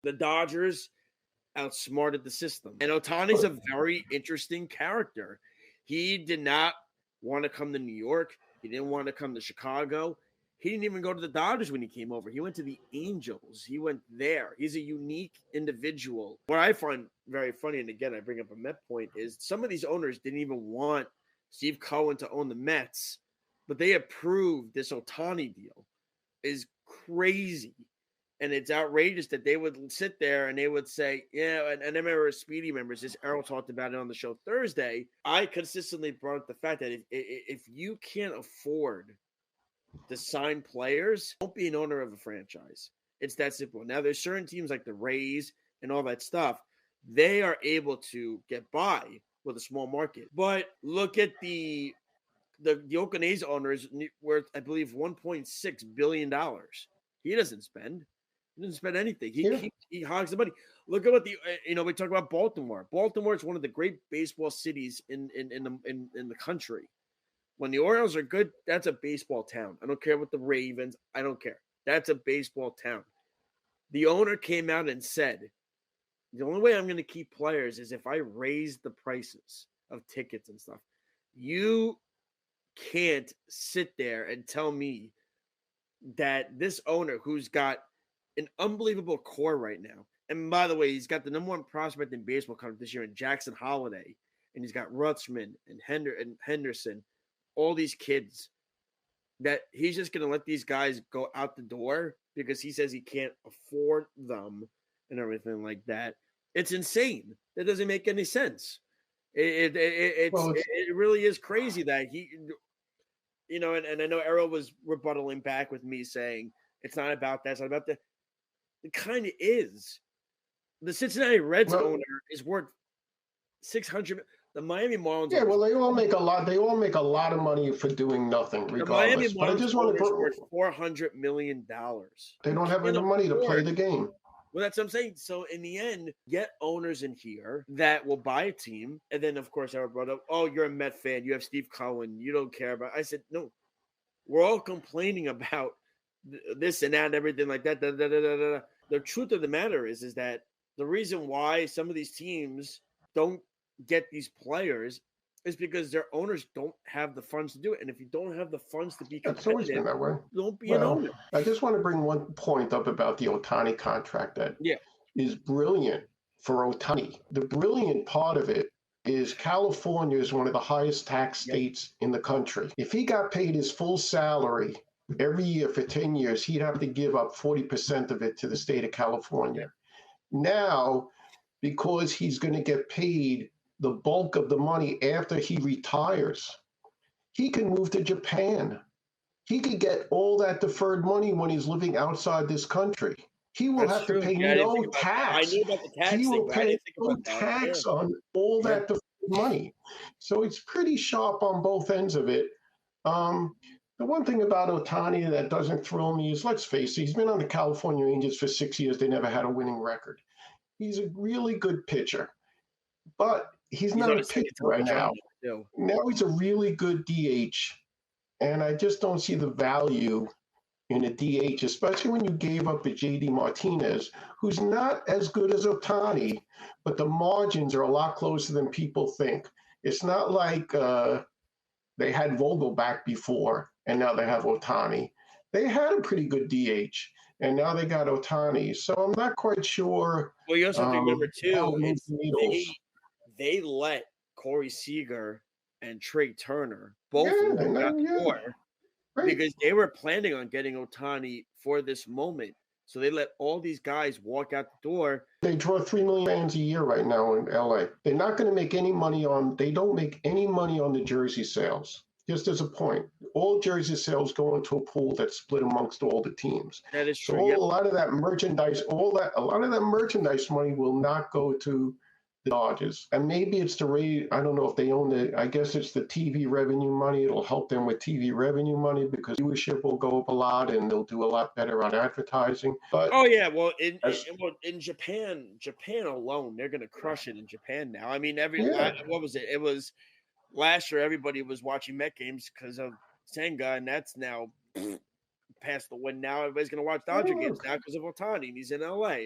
The Dodgers outsmarted the system. And Ohtani's a very interesting character. He did not want to come to New York. He didn't want to come to Chicago. He didn't even go to the Dodgers when he came over. He went to the Angels. He went there. He's a unique individual. What I find very funny, and again, I bring up a Met point, is some of these owners didn't even want Steve Cohen to own the Mets, but they approved this Ohtani deal. Is crazy. And it's outrageous that they would sit there and they would say, yeah, and I remember Speedy members, this Errol talked about it on the show Thursday. I consistently brought up the fact that if you can't afford to sign players, don't be an owner of a franchise. It's that simple. Now, there's certain teams like the Rays and all that stuff. They are able to get by with a small market. But look at the Oakland A's owners worth, I believe, $1.6 billion. He doesn't spend. He doesn't spend anything. He hogs the money. Look at what we talk about Baltimore. Baltimore is one of the great baseball cities in the country. When the Orioles are good, that's a baseball town. I don't care what the Ravens. I don't care. That's a baseball town. The owner came out and said, the only way I'm going to keep players is if I raise the prices of tickets and stuff. You can't sit there and tell me that this owner who's got an unbelievable core right now, and by the way, he's got the number one prospect in baseball coming this year in Jackson Holiday, and he's got Rutzman and Henderson, all these kids, that he's just going to let these guys go out the door because he says he can't afford them and everything like that. It's insane. That doesn't make any sense. It really is crazy that he, and I know Errol was rebuttaling back with me saying it's not about that. It's not about that. It kind of is. The Cincinnati Reds owner is worth $600. The Miami Marlins. Yeah, well, they all make a lot. They all make a lot of money for doing nothing, regardless. The Miami Marlins worth $400 million. They don't have enough money to play the game. Well, that's what I'm saying. So in the end, get owners in here that will buy a team. And then, of course, I brought up, oh, you're a Met fan. You have Steve Cohen. You don't care about. I said, no, we're all complaining about this and that and everything like that. The truth of the matter is that the reason why some of these teams don't get these players is because their owners don't have the funds to do it. And if you don't have the funds to be competitive, it's always been that way. Don't be an owner. I just want to bring one point up about the Ohtani contract that is brilliant for Ohtani. The brilliant part of it is California is one of the highest tax states in the country. If he got paid his full salary every year for 10 years, he'd have to give up 40% of it to the state of California. Now, because he's going to get paid the bulk of the money after he retires, he can move to Japan. He could get all that deferred money when he's living outside this country. He will have to pay no tax. I knew about the tax he will pay no that. tax on all that deferred money. So it's pretty sharp on both ends of it. The one thing about Ohtani that doesn't thrill me is, let's face it, he's been on the California Angels for 6 years. They never had a winning record. He's a really good pitcher, but he's not a pitcher right now. Now he's a really good DH, and I just don't see the value in a DH, especially when you gave up the JD Martinez, who's not as good as Ohtani, but the margins are a lot closer than people think. It's not like they had Vogelback before, and now they have Ohtani. They had a pretty good DH, and now they got Ohtani. So I'm not quite sure. Well, you also have to remember, too, they let Corey Seager and Trey Turner both walk out the door because they were planning on getting Ohtani for this moment. So they let all these guys walk out the door. They draw 3 million fans a year right now in LA. They're not going to make any money they don't make any money on the jersey sales. Just as a point, all jersey sales go into a pool that's split amongst all the teams. That is true. So a lot of that merchandise, a lot of that merchandise money will not go to the Dodgers. And maybe it's I don't know if they own I guess it's the TV revenue money. It'll help them with TV revenue money because viewership will go up a lot and they'll do a lot better on advertising. But in Japan alone, they're going to crush it in Japan now. I mean, what was it? It was last year everybody was watching Met games because of Senga, and that's now past the win. Now everybody's going to watch Dodger games now because of Ohtani, and he's in LA.